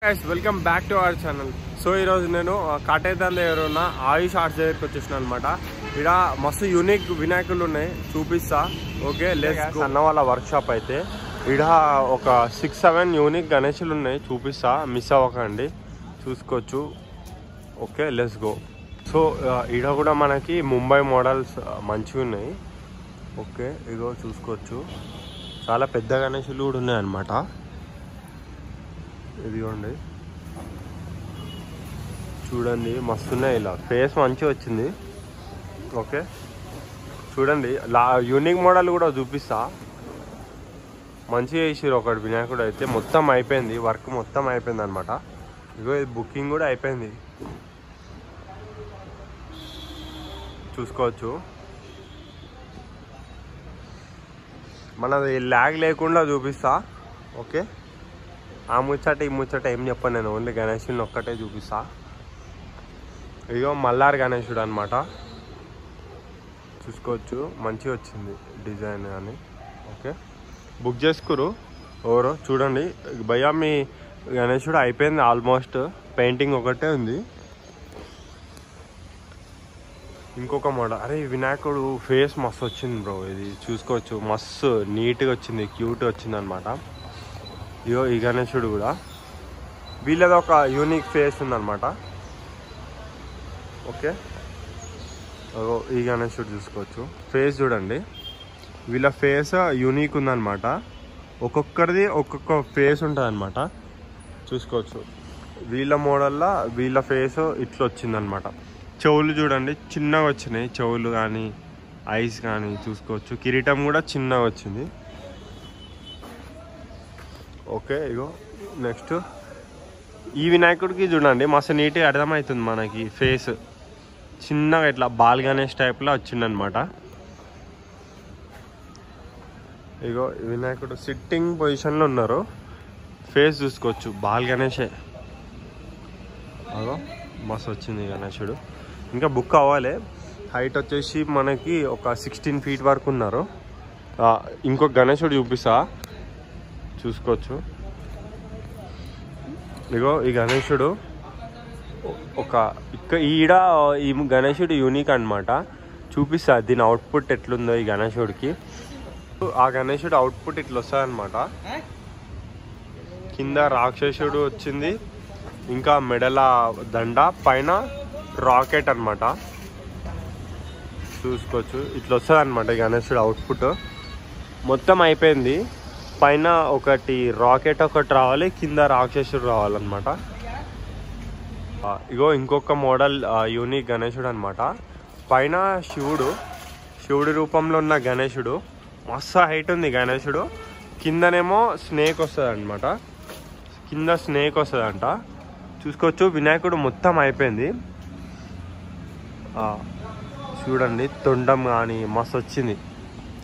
guys, welcome back to our channel. So ఈ రోజు నేను కాటేదాన్ దగ్గర ఉన్న ఆయుష్ ఆర్ట్స్ దగ్గరికి వచ్చేసిన అనమాట. ఇక్కడ మస్తు యూనిక్ వినాయకులు ఉన్నాయి, చూపిస్తా. Okay, let's go. అన్న వాళ్ళ వర్క్ షాప్ అయితే ఇక్కడ ఒక 6-7 యూనిక్ గణేషులు ఉన్నాయి, చూపిస్తా, మిస్ అవ్వకండి, చూసుకోవచ్చు. Okay, let's go. సో ఇక్కడ కూడా మనకి ముంబై మోడల్స్ మంచిగా ఉన్నాయి. ఓకే, ఇగో చూసుకోవచ్చు, చాలా పెద్ద గణేషులు కూడా ఉన్నాయి అన్నమాట. ఇదిగోండి, చూడండి, మస్తున్నాయి. ఇలా ఫేస్ మంచిగా వచ్చింది. ఓకే, చూడండి, యూనిక్ మోడల్ కూడా చూపిస్తా. మంచిగా వేసారు ఒకటి వినాయకుడు అయితే. మొత్తం అయిపోయింది, వర్క్ మొత్తం అయిపోయింది అనమాట. ఇగో ఇది బుకింగ్ కూడా అయిపోయింది, చూసుకోవచ్చు. మనది ల్యాగ్ లేకుండా చూపిస్తా. ఓకే, ఆ ముచ్చట ఈ ముచ్చట ఏం చెప్పాను నేను, ఓన్లీ గణేశుని ఒక్కటే చూపిస్తా. ఇగో మల్లార్ గణేశుడు అనమాట, చూసుకోవచ్చు, మంచిగా వచ్చింది డిజైన్ అని. ఓకే, బుక్ చేసుకురు ఎవరో. చూడండి భయ్యా, మీ గణేశుడు అయిపోయింది ఆల్మోస్ట్, పెయింటింగ్ ఒకటే ఉంది. ఇంకొక మోడల్, అరే వినాయకుడు ఫేస్ మస్తు వచ్చింది బ్రో, ఇది చూసుకోవచ్చు, మస్తు నీట్గా వచ్చింది, క్యూట్గా వచ్చింది అనమాట. ఇగో ఈ గణేశుడు కూడా, వీళ్ళది ఒక యూనిక్ ఫేస్ ఉందన్నమాట. ఓకే, ఈ గణేశుడు చూసుకోవచ్చు, ఫేస్ చూడండి, వీళ్ళ ఫేస్ యూనిక్ ఉందన్నమాట. ఒక్కొక్కరిది ఒక్కొక్క ఫేస్ ఉంటుంది అనమాట, చూసుకోవచ్చు. వీళ్ళ మోడల్లో వీళ్ళ ఫేస్ ఇట్లా వచ్చిందనమాట. చెవులు చూడండి, చిన్నగా వచ్చినాయి చెవులు కానీ, ఐస్ కానీ, చూసుకోవచ్చు. కిరీటం కూడా చిన్నగా వచ్చింది. ఓకే, ఇగో నెక్స్ట్ ఈ వినాయకుడికి చూడండి, మస్తు నీట్గా అర్థమవుతుంది మనకి. ఫేస్ చిన్నగా ఇట్లా బాల్ గణేష్ టైప్లో వచ్చిందనమాట. ఇగో వినాయకుడు సిట్టింగ్ పొజిషన్లో ఉన్నారు, ఫేస్ చూసుకోవచ్చు, బాల్ గణేషే. అగో మస్తు వచ్చింది గణేశుడు. ఇంకా బుక్ అవ్వాలి. హైట్ వచ్చేసి మనకి ఒక 16 feet వరకు ఉన్నారు. ఇంకొక గణేశుడు చూపిస్తా, చూసుకోవచ్చు. ఇగో ఈ గణేశుడు ఈడ ఈ గణేశుడు యూనిక్ అనమాట, చూపిస్తా దీని అవుట్పుట్ ఎట్లుందో ఈ గణేశుడికి. ఆ గణేశుడు అవుట్పుట్ ఇట్లా వస్తుంది అనమాట. కింద రాక్షసుడు వచ్చింది, ఇంకా మెడల దండ, పైన రాకెట్ అనమాట, చూసుకోవచ్చు. ఇట్లా వస్తుంది అనమాట గణేశుడు అవుట్పుట్. మొత్తం అయిపోయింది. పైన ఒకటి రాకెట్ ఒకటి రావాలి, కింద రాక్షసుడు రావాలన్నమాట. ఇగో ఇంకొక మోడల్ యూనిక్ గణేశుడు అనమాట. పైన శివుడి రూపంలో ఉన్న గణేశుడు, మస్తు హైట్ ఉంది గణేశుడు. కిందనేమో స్నేక్ వస్తుంది అనమాట, కింద స్నేక్ వస్తుందంట, చూసుకోవచ్చు. వినాయకుడు మొత్తం అయిపోయింది, చూడండి, తొండం కానీ మస్తు వచ్చింది.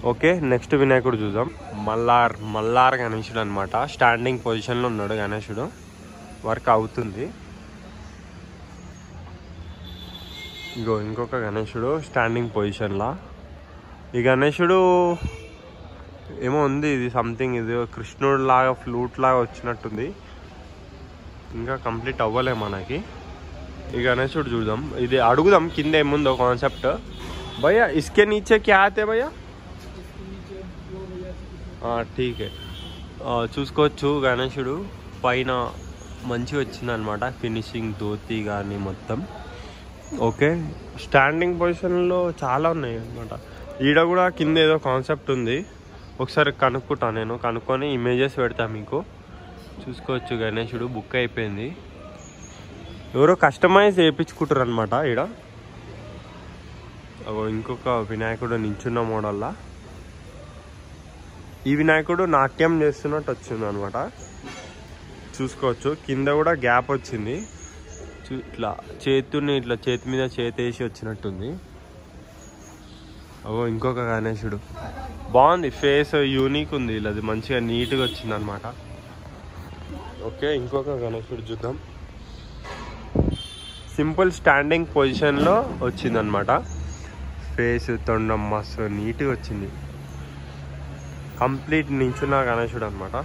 ఓకే, నెక్స్ట్ వినాయకుడు చూద్దాం. మల్లార్ గణేశుడు అనమాట. స్టాండింగ్ పొజిషన్లో ఉన్నాడు గణేశుడు, వర్క్ అవుతుంది. ఇగో ఇంకొక గణేశుడు స్టాండింగ్ పొజిషన్లా. ఈ గణేశుడు ఏమో ఉంది, ఇది సంథింగ్, ఇది కృష్ణుడు లాగా ఫ్లూట్ లాగా వచ్చినట్టుంది, ఇంకా కంప్లీట్ అవ్వలే మనకి. ఈ గణేశుడు చూద్దాం, ఇది అడుగుదాం కింద ఏముందో కాన్సెప్ట్. భయ్యా ఇస్కే నీచే క్యా ఆతే భయ్యా? ఠీకే, చూసుకోవచ్చు. గణేశుడు పైన మంచిగా వచ్చింది అనమాట, ఫినిషింగ్, ధోతి కానీ మొత్తం. ఓకే, స్టాండింగ్ పొజిషన్లో చాలా ఉన్నాయి అనమాట. ఈడ కూడా కింద ఏదో కాన్సెప్ట్ ఉంది, ఒకసారి కనుక్కుంటా నేను, కనుక్కొని ఇమేజెస్ పెడతా మీకు, చూసుకోవచ్చు. గణేశుడు బుక్ అయిపోయింది, ఎవరో కస్టమైజ్ చేయించుకుంటారు అనమాట ఈడ. ఇంకొక వినాయకుడు నించున్న మోడల్లా. ఈ వినాయకుడు నాట్యం చేస్తున్నట్టు వచ్చింది అనమాట, చూసుకోవచ్చు. కింద కూడా గ్యాప్ వచ్చింది, ఇట్లా చేతి మీద చేసి వచ్చినట్టుంది. ఇంకొక గణేశుడు బాగుంది, ఫేస్ యూనిక్ ఉంది, ఇలాది మంచిగా నీట్గా వచ్చింది అనమాట. ఓకే, ఇంకొక గణేశుడు చూద్దాం. సింపుల్ స్టాండింగ్ పొజిషన్లో వచ్చిందనమాట, ఫేస్, తొండం మస్తు నీట్గా వచ్చింది. కంప్లీట్ నించున్న గణేశుడు అనమాట.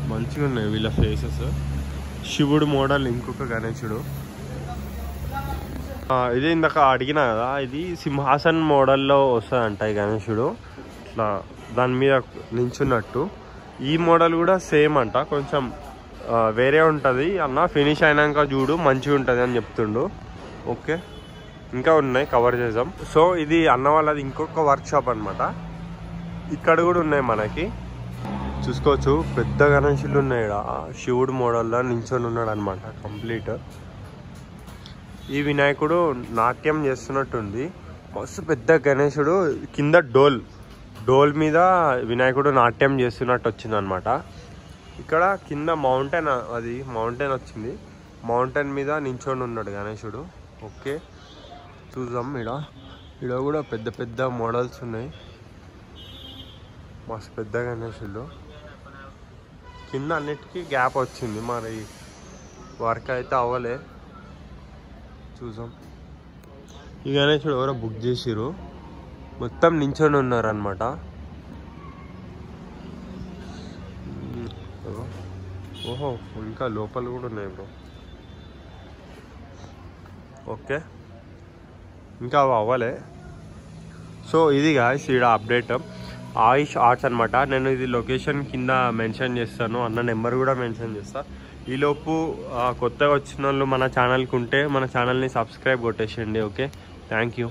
మంచిగా ఉన్నాయి వీళ్ళ ఫేసెస్. శివుడు మోడల్ ఇంకొక గణేశుడు. ఇది ఇందాక అడిగిన కదా, ఇది సింహాసన్ మోడల్లో వస్తుందంట ఈ గణేశుడు. ఇట్లా దాని మీద నించున్నట్టు. ఈ మోడల్ కూడా సేమ్ అంట, కొంచెం వేరే ఉంటుంది అన్న. ఫినిష్ అయినాక చూడు మంచిగా ఉంటుంది అని చెప్తుండు. ఓకే, ఇంకా ఉన్నాయి, కవర్ చేద్దాం. సో ఇది అన్న వాళ్ళది ఇంకొక వర్క్షాప్ అనమాట. ఇక్కడ కూడా ఉన్నాయి మనకి, చూసుకోవచ్చు. పెద్ద గణేశులు ఉన్నాయి ఇక్కడ. శివుడు మోడల్లో నించొని ఉన్నాడు అనమాట కంప్లీట్. ఈ వినాయకుడు నాట్యం చేస్తున్నట్టుంది. మస్తు పెద్ద గణేశుడు. కింద డోల్ మీద వినాయకుడు నాట్యం చేస్తున్నట్టు వచ్చింది అనమాట. ఇక్కడ కింద మౌంటైన్ వచ్చింది. మౌంటైన్ మీద నించొని ఉన్నాడు గణేశుడు. ఓకే, చూద్దాం. ఇక్కడ కూడా పెద్ద పెద్ద మోడల్స్ ఉన్నాయి. మస్తు పెద్ద గణేశుడు. కింద అన్నిటికీ గ్యాప్ వచ్చింది, మరి వర్క్ అయితే అవ్వలే. చూసాం. ఈ గణేశుడు ఎవరో బుక్ చేసిరు, మొత్తం నించొని ఉన్నారనమాట. ఓహో, ఇంకా లోపల కూడా ఉన్నాయి బ్రో. ఓకే, ఇంకా అవి అవ్వలే. సో ఇది గాయ్స్ ఈడ అప్డేట్. ఆయుష్ ఆర్ట్స్ అనమాట. నేను ఇది లొకేషన్ కింద మెన్షన్ చేస్తాను, అన్న నెంబర్ కూడా మెన్షన్ చేస్తాను. ఈలోపు కొత్తగా వచ్చిన వాళ్ళు మన ఛానల్కి ఉంటే మన ఛానల్ని సబ్స్క్రైబ్ కొట్టేసేయండి. Okay, thank you.